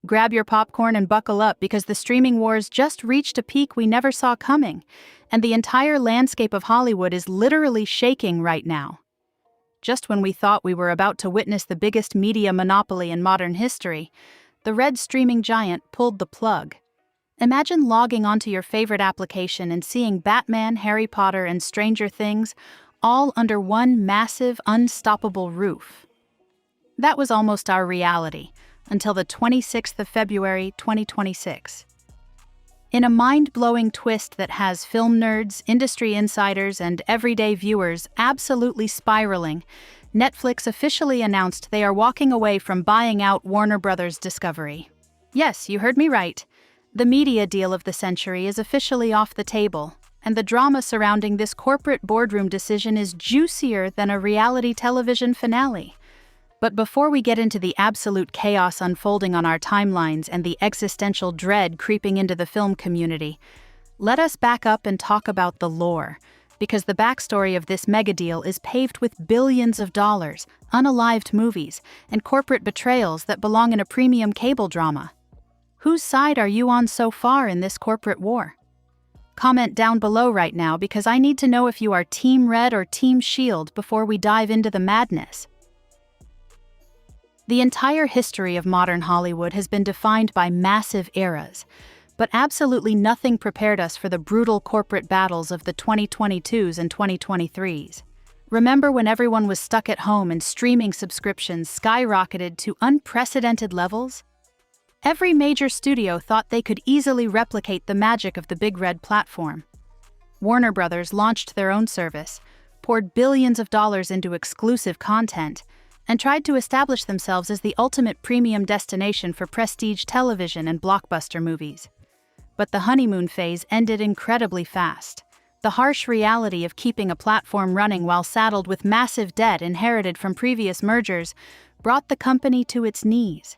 Grab your popcorn and buckle up because the streaming wars just reached a peak we never saw coming, and the entire landscape of Hollywood is literally shaking right now. Just when we thought we were about to witness the biggest media monopoly in modern history, the red streaming giant pulled the plug. Imagine logging onto your favorite application and seeing Batman, Harry Potter, and Stranger Things all under one massive, unstoppable roof. That was almost our reality, until the 26th of February, 2026. In a mind-blowing twist that has film nerds, industry insiders, and everyday viewers absolutely spiraling, Netflix officially announced they are walking away from buying out Warner Bros. Discovery. Yes, you heard me right. The media deal of the century is officially off the table, and the drama surrounding this corporate boardroom decision is juicier than a reality television finale. But before we get into the absolute chaos unfolding on our timelines and the existential dread creeping into the film community, let us back up and talk about the lore, because the backstory of this mega deal is paved with billions of dollars, unalived movies, and corporate betrayals that belong in a premium cable drama. Whose side are you on so far in this corporate war? Comment down below right now because I need to know if you are Team Red or Team Shield before we dive into the madness. The entire history of modern Hollywood has been defined by massive eras, but absolutely nothing prepared us for the brutal corporate battles of the 2022s and 2023s. Remember when everyone was stuck at home and streaming subscriptions skyrocketed to unprecedented levels? Every major studio thought they could easily replicate the magic of the Big Red platform. Warner Bros. Launched their own service, poured billions of dollars into exclusive content, and tried to establish themselves as the ultimate premium destination for prestige television and blockbuster movies. But the honeymoon phase ended incredibly fast. The harsh reality of keeping a platform running while saddled with massive debt inherited from previous mergers brought the company to its knees.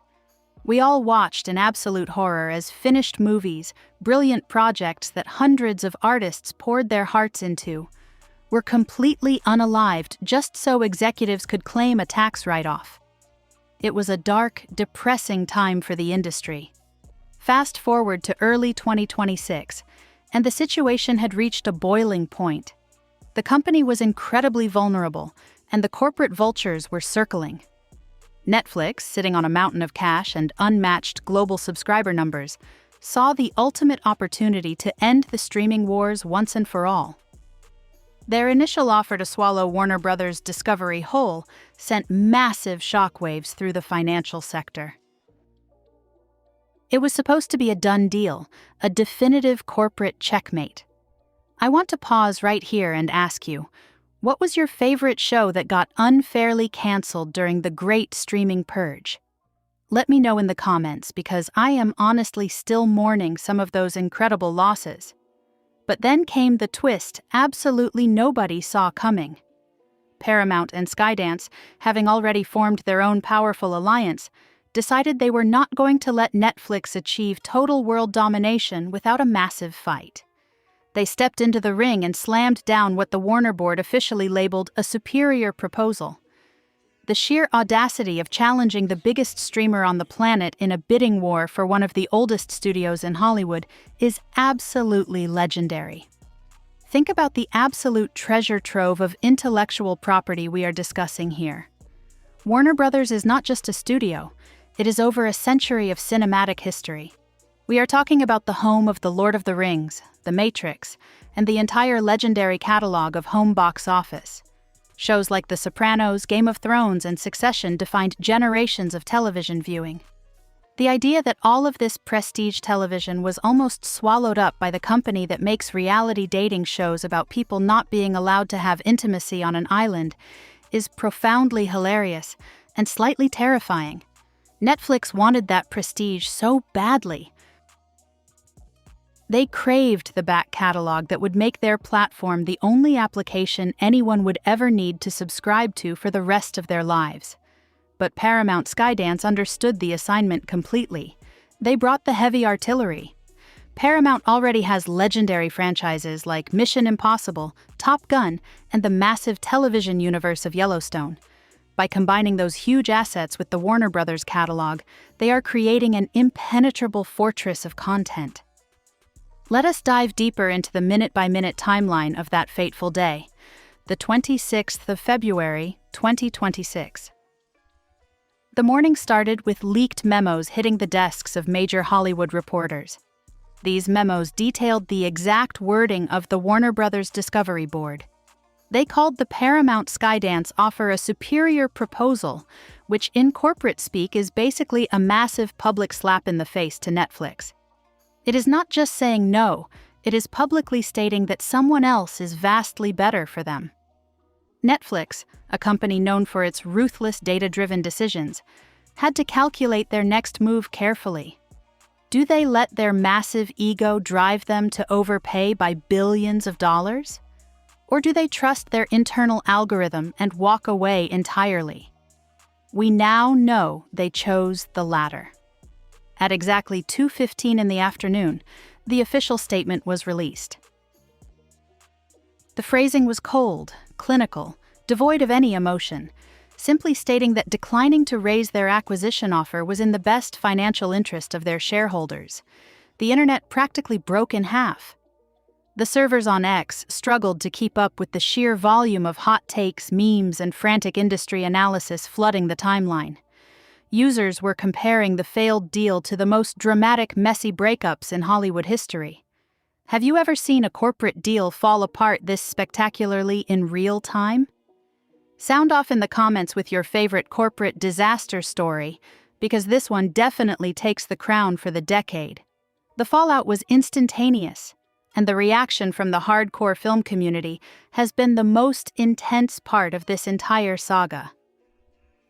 We all watched in absolute horror as finished movies, brilliant projects that hundreds of artists poured their hearts into, were completely unalived just so executives could claim a tax write-off. It was a dark, depressing time for the industry. Fast forward to early 2026, and the situation had reached a boiling point. The company was incredibly vulnerable, and the corporate vultures were circling. Netflix, sitting on a mountain of cash and unmatched global subscriber numbers, saw the ultimate opportunity to end the streaming wars once and for all. Their initial offer to swallow Warner Bros. Discovery whole sent massive shockwaves through the financial sector. It was supposed to be a done deal, a definitive corporate checkmate. I want to pause right here and ask you, what was your favorite show that got unfairly canceled during the great streaming purge? Let me know in the comments because I am honestly still mourning some of those incredible losses. But then came the twist absolutely nobody saw coming. Paramount and Skydance, having already formed their own powerful alliance, decided they were not going to let Netflix achieve total world domination without a massive fight. They stepped into the ring and slammed down what the Warner Board officially labeled a superior proposal. The sheer audacity of challenging the biggest streamer on the planet in a bidding war for one of the oldest studios in Hollywood is absolutely legendary. Think about the absolute treasure trove of intellectual property we are discussing here. Warner Bros. Is not just a studio, it is over a century of cinematic history. We are talking about the home of The Lord of the Rings, The Matrix, and the entire legendary catalog of home box office. Shows like The Sopranos, Game of Thrones, and Succession defined generations of television viewing. The idea that all of this prestige television was almost swallowed up by the company that makes reality dating shows about people not being allowed to have intimacy on an island is profoundly hilarious and slightly terrifying. Netflix wanted that prestige so badly. They craved the back catalog that would make their platform the only application anyone would ever need to subscribe to for the rest of their lives. But Paramount Skydance understood the assignment completely. They brought the heavy artillery. Paramount already has legendary franchises like Mission Impossible, Top Gun, and the massive television universe of Yellowstone. By combining those huge assets with the Warner Brothers catalog, they are creating an impenetrable fortress of content. Let us dive deeper into the minute-by-minute timeline of that fateful day, the 26th of February, 2026. The morning started with leaked memos hitting the desks of major Hollywood reporters. These memos detailed the exact wording of the Warner Brothers Discovery Board. They called the Paramount Skydance offer a superior proposal, which in corporate speak is basically a massive public slap in the face to Netflix. It is not just saying no, it is publicly stating that someone else is vastly better for them. Netflix, a company known for its ruthless data-driven decisions, had to calculate their next move carefully. Do they let their massive ego drive them to overpay by billions of dollars? Or do they trust their internal algorithm and walk away entirely? We now know they chose the latter. At exactly 2:15 in the afternoon, the official statement was released. The phrasing was cold, clinical, devoid of any emotion, simply stating that declining to raise their acquisition offer was in the best financial interest of their shareholders. The internet practically broke in half. The servers on X struggled to keep up with the sheer volume of hot takes, memes, and frantic industry analysis flooding the timeline. Users were comparing the failed deal to the most dramatic, messy breakups in Hollywood history. Have you ever seen a corporate deal fall apart this spectacularly in real time? Sound off in the comments with your favorite corporate disaster story, because this one definitely takes the crown for the decade. The fallout was instantaneous, and the reaction from the hardcore film community has been the most intense part of this entire saga.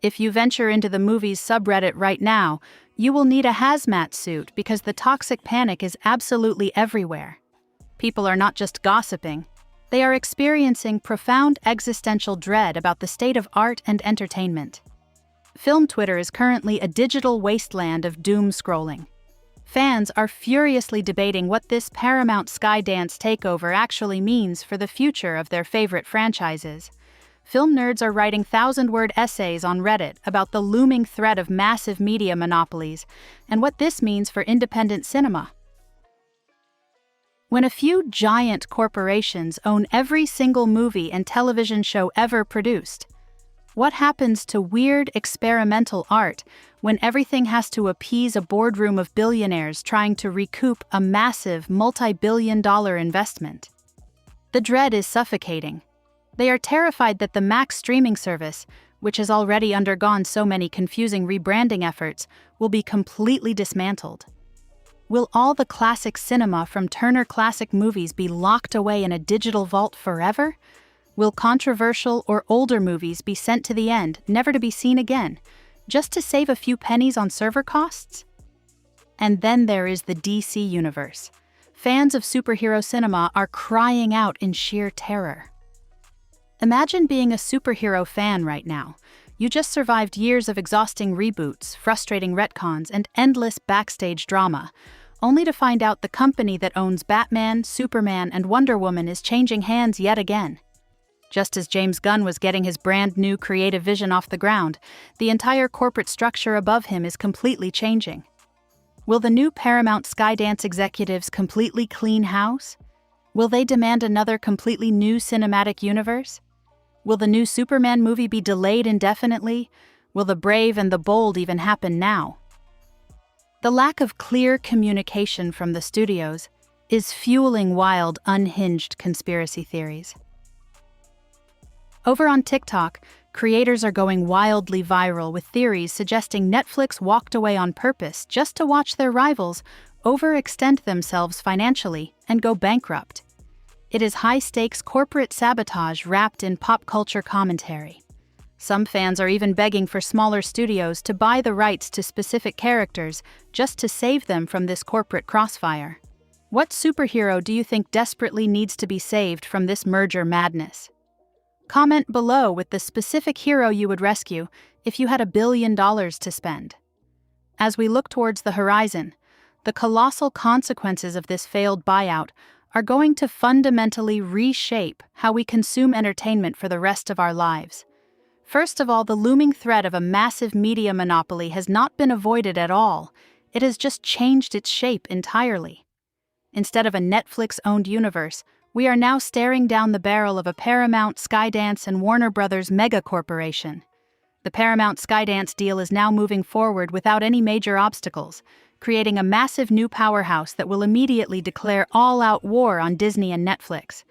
If you venture into the movie's subreddit right now, you will need a hazmat suit because the toxic panic is absolutely everywhere. People are not just gossiping, they are experiencing profound existential dread about the state of art and entertainment. Film Twitter is currently a digital wasteland of doom scrolling. Fans are furiously debating what this Paramount Skydance takeover actually means for the future of their favorite franchises. Film nerds are writing 1,000-word essays on Reddit about the looming threat of massive media monopolies and what this means for independent cinema. When a few giant corporations own every single movie and television show ever produced, what happens to weird experimental art when everything has to appease a boardroom of billionaires trying to recoup a massive multi-billion-dollar investment? The dread is suffocating. They are terrified that the Max streaming service, which has already undergone so many confusing rebranding efforts, will be completely dismantled. Will all the classic cinema from Turner Classic Movies be locked away in a digital vault forever? Will controversial or older movies be sent to the end, never to be seen again, just to save a few pennies on server costs? And then there is the DC universe. Fans of superhero cinema are crying out in sheer terror. Imagine being a superhero fan right now. You just survived years of exhausting reboots, frustrating retcons, and endless backstage drama, only to find out the company that owns Batman, Superman, and Wonder Woman is changing hands yet again. Just as James Gunn was getting his brand new creative vision off the ground, the entire corporate structure above him is completely changing. Will the new Paramount Skydance executives completely clean house? Will they demand another completely new cinematic universe? Will the new Superman movie be delayed indefinitely? Will the brave and the bold even happen now? The lack of clear communication from the studios is fueling wild, unhinged conspiracy theories. Over on TikTok, creators are going wildly viral with theories suggesting Netflix walked away on purpose just to watch their rivals overextend themselves financially and go bankrupt. It is high-stakes corporate sabotage wrapped in pop culture commentary. Some fans are even begging for smaller studios to buy the rights to specific characters just to save them from this corporate crossfire. What superhero do you think desperately needs to be saved from this merger madness? Comment below with the specific hero you would rescue if you had $1 billion to spend. As we look towards the horizon, the colossal consequences of this failed buyout are going to fundamentally reshape how we consume entertainment for the rest of our lives. First of all, the looming threat of a massive media monopoly has not been avoided at all. It has just changed its shape entirely. Instead of a Netflix-owned universe, we are now staring down the barrel of a Paramount, Skydance, and Warner Brothers mega-corporation. The Paramount Skydance deal is now moving forward without any major obstacles, creating a massive new powerhouse that will immediately declare all-out war on Disney and Netflix.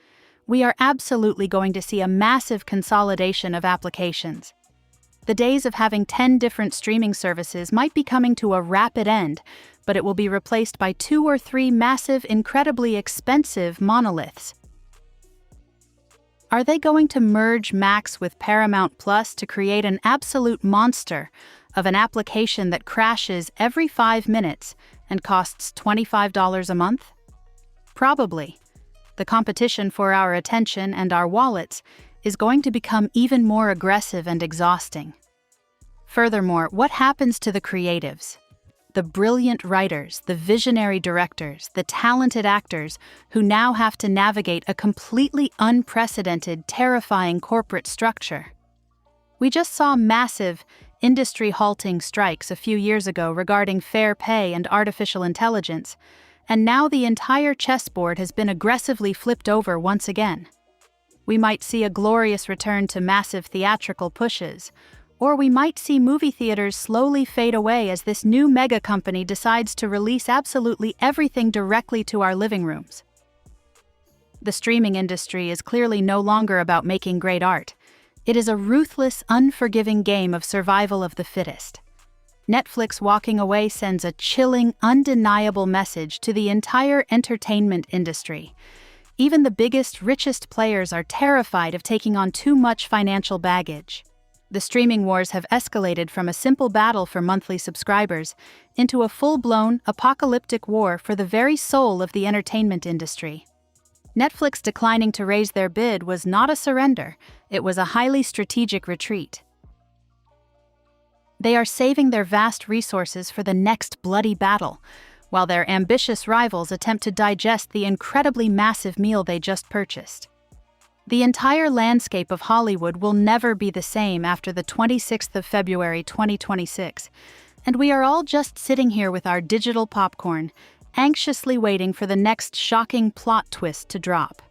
We are absolutely going to see a massive consolidation of applications. The days of having 10 different streaming services might be coming to a rapid end, but it will be replaced by 2 or 3 massive, incredibly expensive monoliths. Are they going to merge Max with Paramount Plus to create an absolute monster of an application that crashes every 5 minutes and costs $25 a month? Probably. The competition for our attention and our wallets is going to become even more aggressive and exhausting. Furthermore, what happens to the creatives? The brilliant writers, the visionary directors, the talented actors who now have to navigate a completely unprecedented, terrifying corporate structure. We just saw massive, industry-halting strikes a few years ago regarding fair pay and artificial intelligence, and now the entire chessboard has been aggressively flipped over once again. We might see a glorious return to massive theatrical pushes, or we might see movie theaters slowly fade away as this new mega company decides to release absolutely everything directly to our living rooms. The streaming industry is clearly no longer about making great art. It is a ruthless, unforgiving game of survival of the fittest. Netflix walking away sends a chilling, undeniable message to the entire entertainment industry. Even the biggest, richest players are terrified of taking on too much financial baggage. The streaming wars have escalated from a simple battle for monthly subscribers into a full-blown, apocalyptic war for the very soul of the entertainment industry. Netflix declining to raise their bid was not a surrender, it was a highly strategic retreat. They are saving their vast resources for the next bloody battle, while their ambitious rivals attempt to digest the incredibly massive meal they just purchased. The entire landscape of Hollywood will never be the same after the 26th of February 2026, and we are all just sitting here with our digital popcorn, anxiously waiting for the next shocking plot twist to drop.